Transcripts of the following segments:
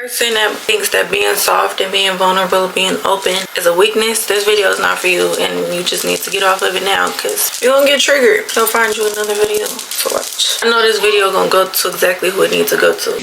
Person that thinks that being soft and being vulnerable, being open is a weakness, this video is not for you, and you just need to get off of it now because you're gonna get triggered. He'll find you another video to watch. I know this video gonna go to exactly who it needs to go to.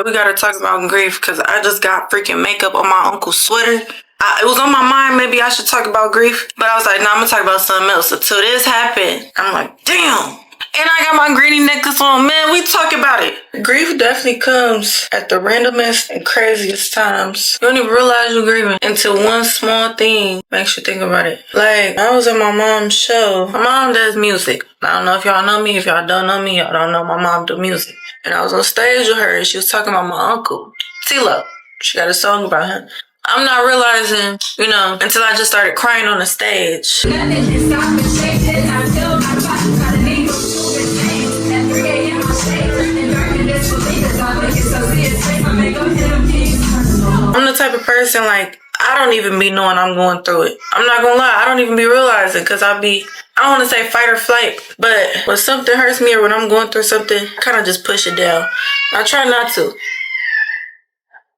We gotta talk about grief because I just got freaking makeup on my uncle's sweater. It was on my mind, maybe I should talk about grief, but I was like, no, I'm gonna talk about something else. Until this happened, I'm like, damn. And I got my granny necklace on, man, we talk about it. Grief definitely comes at the randomest and craziest times. You don't even realize you're grieving until one small thing makes you think about it. Like, I was at my mom's show. My mom does music. I don't know if y'all know me. If y'all don't know me, y'all don't know my mom do music. And I was on stage with her and she was talking about my uncle, Tilo. She got a song about him. I'm not realizing, you know, until I just started crying on the stage. I'm the type of person, like, I don't even be knowing I'm going through it. I'm not gonna lie, I don't even be realizing because I don't want to say fight or flight, but when something hurts me or when I'm going through something, I kind of just push it down. I try not to.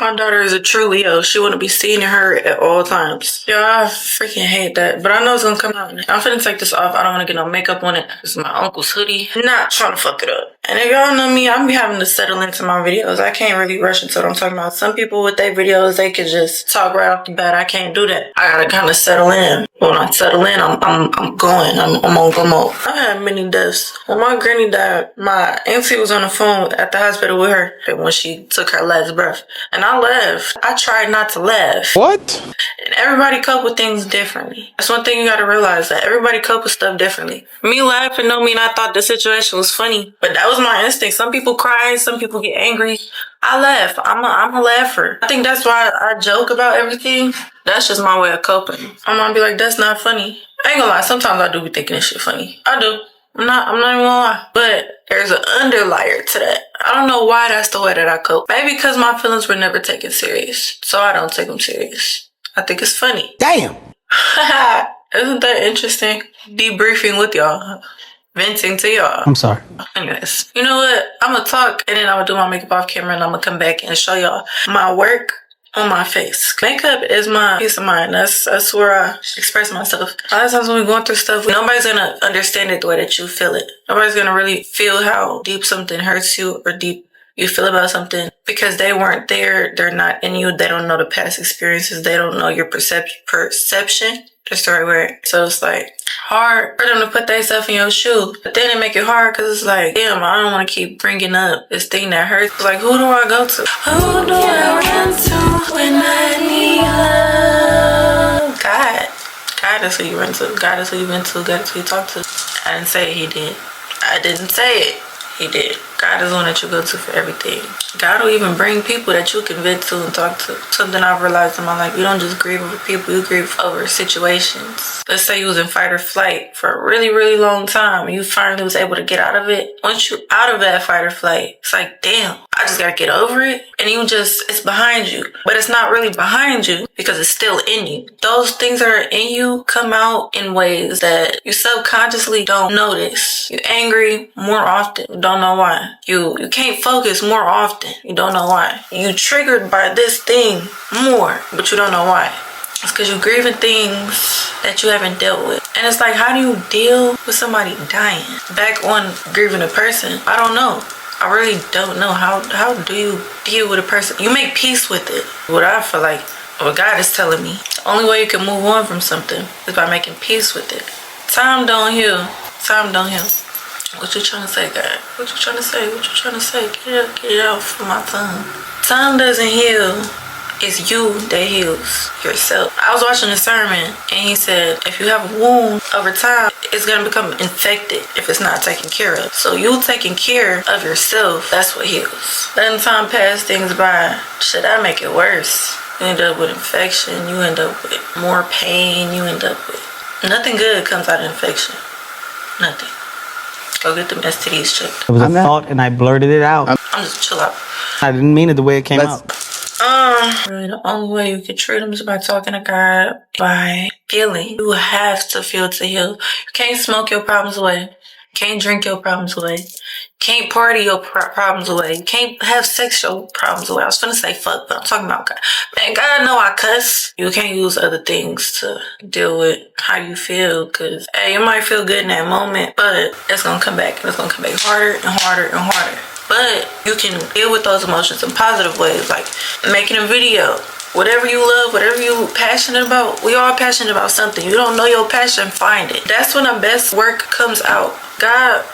My daughter is a true Leo. She want to be seen and heard at all times. Yo, I freaking hate that. But I know it's going to come out. I'm finna take this off. I don't want to get no makeup on it. This is my uncle's hoodie. Not trying to fuck it up. And if y'all know me, I'm be having to settle into my videos. I can't really rush into what I'm talking about. Some people with their videos, they could just talk right off the bat. I can't do that. I gotta kind of settle in. When I settle in, I'm going. I'm on go mode. I had many deaths. When my granny died, my auntie was on the phone at the hospital with her when she took her last breath. And I laughed. I tried not to laugh. What? And everybody cope with things differently. That's one thing you gotta realize, that everybody cope with stuff differently. Me laughing don't mean I thought the situation was funny, but that was my instinct. Some people cry, some people get angry. I laugh. I'm a laugher. I think that's why I joke about everything. That's just my way of coping. I'm gonna be like, that's not funny. I ain't gonna lie, sometimes I do be thinking this shit funny. I do. I'm not even gonna lie. But there's an underlayer to that. I don't know why that's the way that I cope. Maybe because my feelings were never taken serious. So I don't take them serious. I think it's funny. Damn. Isn't that interesting? Debriefing with y'all. Venting to y'all. I'm sorry. Anyways, you know what? I'm gonna talk and then I'm gonna do my makeup off camera and I'm gonna come back and show y'all my work on my face. Makeup is my peace of mind. That's where I express myself. A lot of times when we're going through stuff, nobody's gonna understand it the way that you feel it. Nobody's gonna really feel how deep something hurts you or deep you feel about something because they weren't there. They're not in you. They don't know the past experiences. They don't know your perception. That's the right word. So it's like hard for them to put themselves in your shoe. But then it make it hard because it's like, damn, I don't want to keep bringing up this thing that hurts. It's like, who do I go to? Who do I run to when I need love? God. God is who you run to. God is who you vent to. God is who you talk to. I didn't say it, he did. I didn't say it. He did. God is the one that you go to for everything. God will even bring people that you can vent to and talk to. Something I've realized in my life, you don't just grieve over people, you grieve over situations. Let's say you was in fight or flight for a really, really long time and you finally was able to get out of it. Once you're out of that fight or flight, it's like, damn, I just gotta get over it. And it's behind you. But it's not really behind you because it's still in you. Those things that are in you come out in ways that you subconsciously don't notice. You're angry more often. You don't know why. You can't focus more often. You don't know why. You triggered by this thing more, but you don't know why. It's because you're grieving things that you haven't dealt with. And it's like, how do you deal with somebody dying? Back on grieving a person, I don't know. I really don't know. How do you deal with a person? You make peace with it. What I feel like, what God is telling me, the only way you can move on from something is by making peace with it. Time don't heal. Time don't heal. What you trying to say, God? What you trying to say? What you trying to say? Get it out from my tongue. Time doesn't heal. It's you that heals yourself. I was watching a sermon and he said, if you have a wound over time, it's going to become infected if it's not taken care of. So you taking care of yourself, that's what heals. Letting time pass things by, should I make it worse? You end up with infection. You end up with more pain. You end up with nothing good comes out of infection. Nothing. Go get them STDs checked. It was a thought and I blurted it out. I'm just chill out. I didn't mean it the way it came out. Really, the only way you can treat them is by talking to God, by feeling. You have to feel to heal. You can't smoke your problems away. Can't drink your problems away. Can't party your problems away. Can't have sex your problems away. I was finna say fuck, but I'm talking about God. Man, God know I cuss. You can't use other things to deal with how you feel, because, hey, it might feel good in that moment, but it's gonna come back, and it's gonna come back harder and harder and harder. But you can deal with those emotions in positive ways, like making a video. Whatever you love, whatever you passionate about, we all passionate about something. You don't know your passion, find it. That's when the best work comes out. God,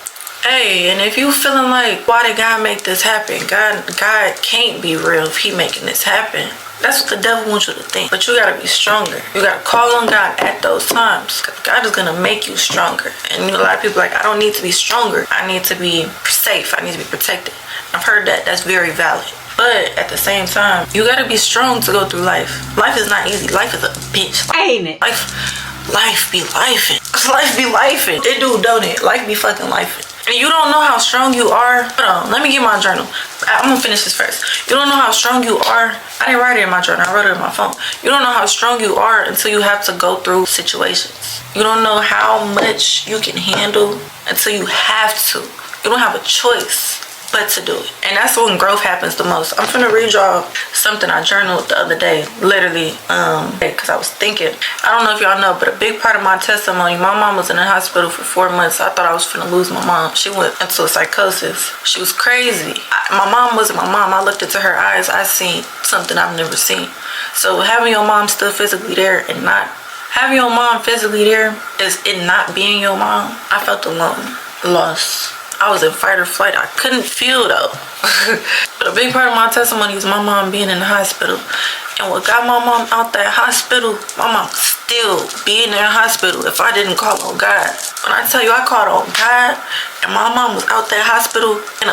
hey, and if you feeling like, why did God make this happen? God can't be real if he making this happen. That's what the devil wants you to think. But you gotta be stronger. You gotta call on God at those times. God is gonna make you stronger. And a lot of people are like, I don't need to be stronger. I need to be safe. I need to be protected. I've heard that. That's very valid. But at the same time, you gotta be strong to go through life. Life is not easy. Life is a bitch. Ain't it? Life be lifing. Life be lifing. It do, don't it? Life be fucking lifing. And you don't know how strong you are. Hold on, let me get my journal. I'm gonna finish this first. You don't know how strong you are. I didn't write it in my journal. I wrote it in my phone. You don't know how strong you are until you have to go through situations. You don't know how much you can handle until you have to. You don't have a choice but to do it. And that's when growth happens the most. I'm finna read y'all something I journaled the other day, literally, because I was thinking, I don't know if y'all know, but a big part of my testimony, my mom was in the hospital for 4 months. I thought I was finna lose my mom. She went into a psychosis. She was crazy. My mom wasn't my mom. I looked into her eyes. I seen something I've never seen. So having your mom still physically there and not having your mom physically there is it not being your mom. I felt alone, lost. I was in fight or flight. I couldn't feel though. But a big part of my testimony is my mom being in the hospital. And what got my mom out that hospital, my mom still being in the hospital if I didn't call on God. When I tell you I called on God and my mom was out that hospital in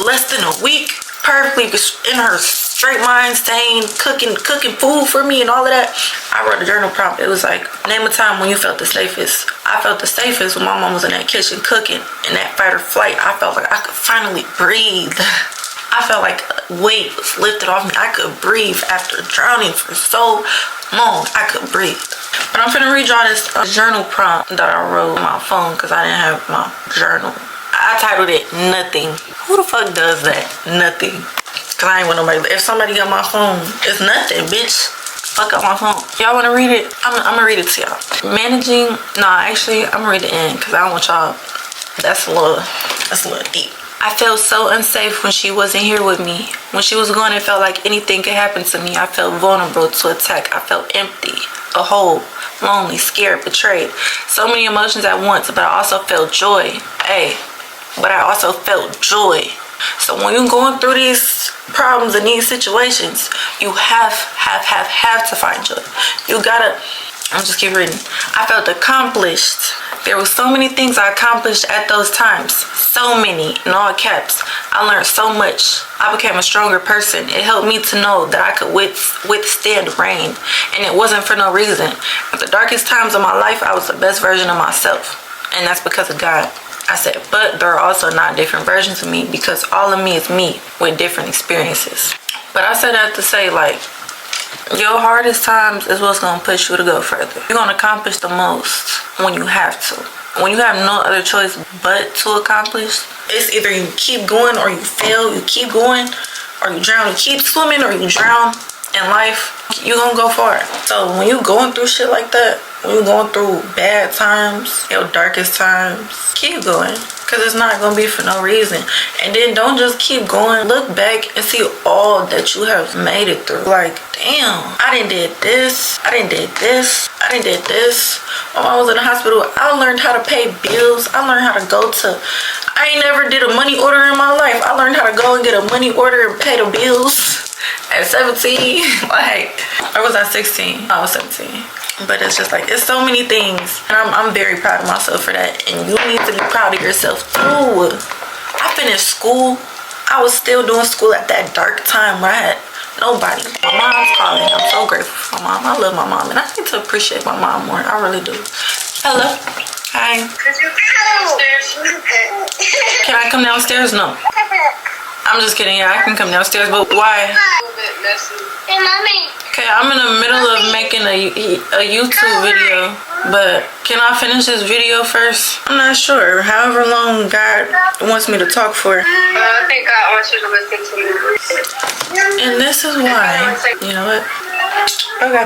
less than a week, perfectly in her straight mind, staying, cooking food for me and all of that. I wrote a journal prompt. It was like, name a time when you felt the safest. I felt the safest when my mom was in that kitchen cooking. In that fight or flight, I felt like I could finally breathe. I felt like a weight was lifted off me. I could breathe after drowning for so long. I could breathe. But I'm finna read y'all this journal prompt that I wrote on my phone because I didn't have my journal. I titled it Nothing. Who the fuck does that? Nothing. Cause I ain't want nobody. If somebody got my phone, it's nothing, bitch. Fuck up my phone. Y'all wanna read it? I'm gonna read it to y'all. Managing. Nah, actually, I'm gonna read the end because I don't want y'all. That's a little deep. I felt so unsafe when she wasn't here with me. When she was gone, it felt like anything could happen to me. I felt vulnerable to attack. I felt empty, a hole, lonely, scared, betrayed. So many emotions at once, but I also felt joy. But I also felt joy. So when you're going through these problems and these situations, you have to find joy. You gotta, I'm just keep reading. I felt accomplished. There were so many things I accomplished at those times. So many, in all caps. I learned so much. I became a stronger person. It helped me to know that I could withstand rain. And it wasn't for no reason. At the darkest times of my life, I was the best version of myself. And that's because of God. I said, but there are also not different versions of me because all of me is me with different experiences. But I said that to say, like, your hardest times is what's going to push you to go further. You're going to accomplish the most when you have to. When you have no other choice but to accomplish, it's either you keep going or you fail. You keep going or you drown. You keep swimming or you drown. In life, you're going to go far. So when you're going through shit like that, when you're going through bad times, your darkest times, keep going. Because it's not going to be for no reason. And then don't just keep going. Look back and see all that you have made it through. Like, damn, I done did this. I done did this. I done did this. When I was in the hospital, I learned how to pay bills. I learned how to go to... I ain't never did a money order in my life. I learned how to go and get a money order and pay the bills. At 17, like, or was I 16? I was 17. But it's just like, it's so many things. And I'm very proud of myself for that. And you need to be proud of yourself too. I finished school. I was still doing school at that dark time where I had nobody. My mom's calling. I'm so grateful for my mom. I love my mom. And I need to appreciate my mom more. I really do. Hello. Hi. Can I come downstairs? No. I'm just kidding. Yeah, I can come downstairs, but why? A little bit messy. Hey, mommy. Okay, I'm in the middle of making a YouTube video, but can I finish this video first? I'm not sure. However long God wants me to talk for. I think God wants you to listen to me. And this is why. You know what? Okay.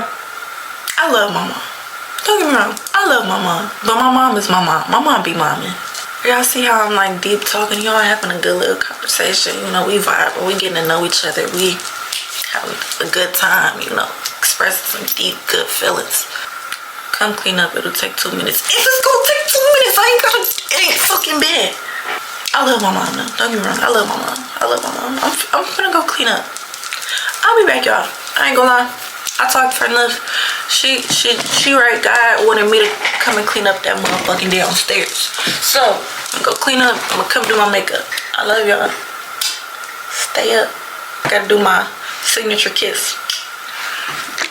I love my mom. Don't get me wrong. I love my mom. But my mom is my mom. My mom be momming. Y'all see how I'm like deep talking? Y'all having a good little conversation. You know, we vibe. We getting to know each other. We having a good time, you know. Expressing some deep, good feelings. Come clean up. It'll take 2 minutes. If it's gonna take 2 minutes, it ain't fucking bad. I love my mom though. Don't get me wrong. I love my mom. I love my mom. I'm gonna go clean up. I'll be back, y'all. I ain't gonna lie. I talked for enough. She right. God wanted me to come and clean up that motherfucking downstairs. So I'm gonna go clean up. I'm gonna come do my makeup. I love y'all. Stay up. Gotta do my signature kiss.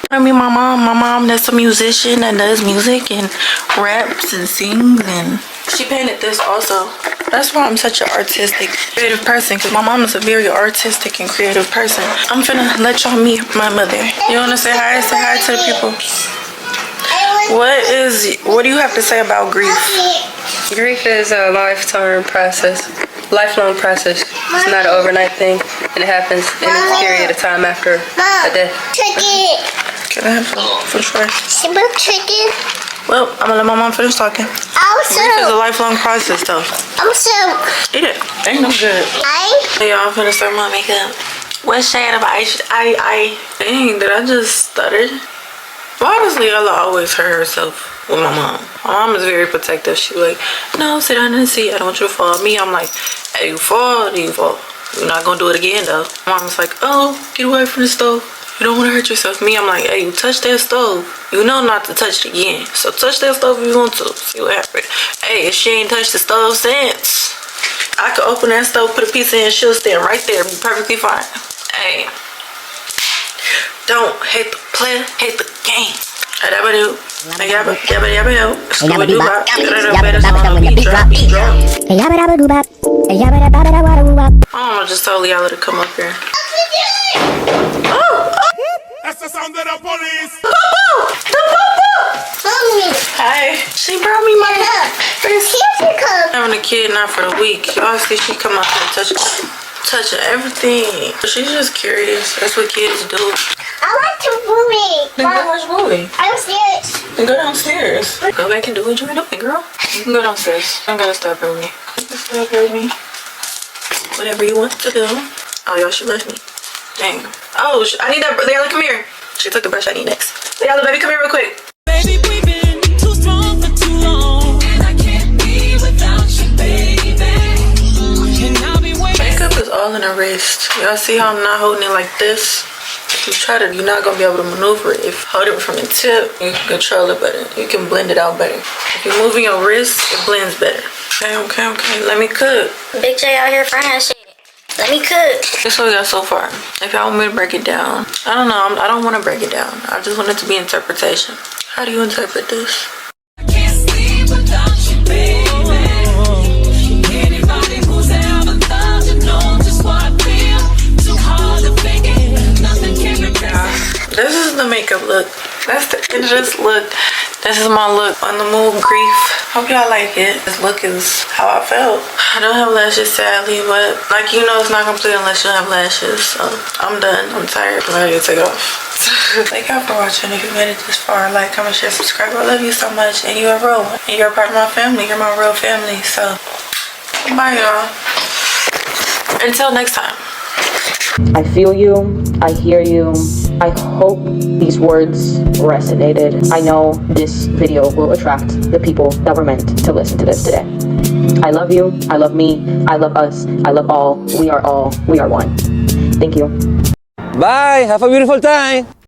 I mean, my mom that's a musician that does music and raps and sings, and she painted this also. That's why I'm such an artistic, creative person, because my mom is a very artistic and creative person. I'm finna let y'all meet my mother. You wanna say hi? Say hi to the people. What do you have to say about grief? Grief is a lifelong process. It's not an overnight thing, and it happens in a period of time after a death. Can I have some french fries? Simple chicken. Well, I'm gonna let my mom finish talking. Also. Grief is a lifelong process, though. Also. Eat it. Ain't no good. Hey, y'all, I'm finna start my makeup. What shade of I dang, did I just stutter? Well, honestly, Ella always hurt herself with my mom. My mom is very protective. She like, no, sit down in the seat. I don't want you to fall. Me, I'm like, hey, you fall, then you fall. You're not gonna do it again, though. My mom's like, oh, get away from the stove. You don't want to hurt yourself. Me, I'm like, hey, you touch that stove. You know not to touch it again. So touch that stove if you want to. See what happens. Hey, if she ain't touched the stove since, I could open that stove, put a pizza in, she'll stand right there, be perfectly fine. Hey, don't hate the player, hate the game. Oh, just told Yala to come up here. Oh! That's the sound of the police. Hi. She brought me my first having a kid, not for the week. Y'all see she come up and touching everything. She's just curious. That's what kids do. I like to movie. Then go watch a movie. I'm serious. Then go downstairs. Go back and do what you're doing, girl. You can go downstairs. I'm gonna stop with me. Stop with me. Whatever you want to do. Oh, y'all, she left me. Dang. Oh, I need that. Layla, come here. She took the brush I need next. Layla, baby, come here real quick. Baby, we've been too strong for too long, and I can't be without you, baby. And I'll be waiting. Makeup is all in the wrist. Y'all see how I'm not holding it like this? If you try to, you're not gonna be able to maneuver it. If you hold it from the tip, you can control it better. You can blend it out better. If you're moving your wrist, it blends better. Okay. Let me cook. Big J out here frying shit. Let me cook. This is what we got so far. If y'all want me to break it down, I don't know. I don't want to break it down. I just want it to be interpretation. How do you interpret this? I can't sleep without you, baby. Anybody who's ever loved you knows just what I feel. Too hard to fake it. Nothing can replace it. This is the makeup look. That's the interest look. This is my look on the move grief. Hope y'all like it. This look is how I felt. I don't have lashes, sadly, but like you know, it's not complete unless you have lashes. So I'm done. I'm tired. I'm ready to take off. Thank y'all for watching. If you made it this far, like, comment, share, subscribe. I love you so much, and you're a real one. And you're a part of my family. You're my real family. So bye, y'all. Until next time. I feel you, I hear you. I hope these words resonated. I know this video will attract the people that were meant to listen to this today. I love you, I love me, I love us, I love all, we are one. Thank you. Bye, have a beautiful time.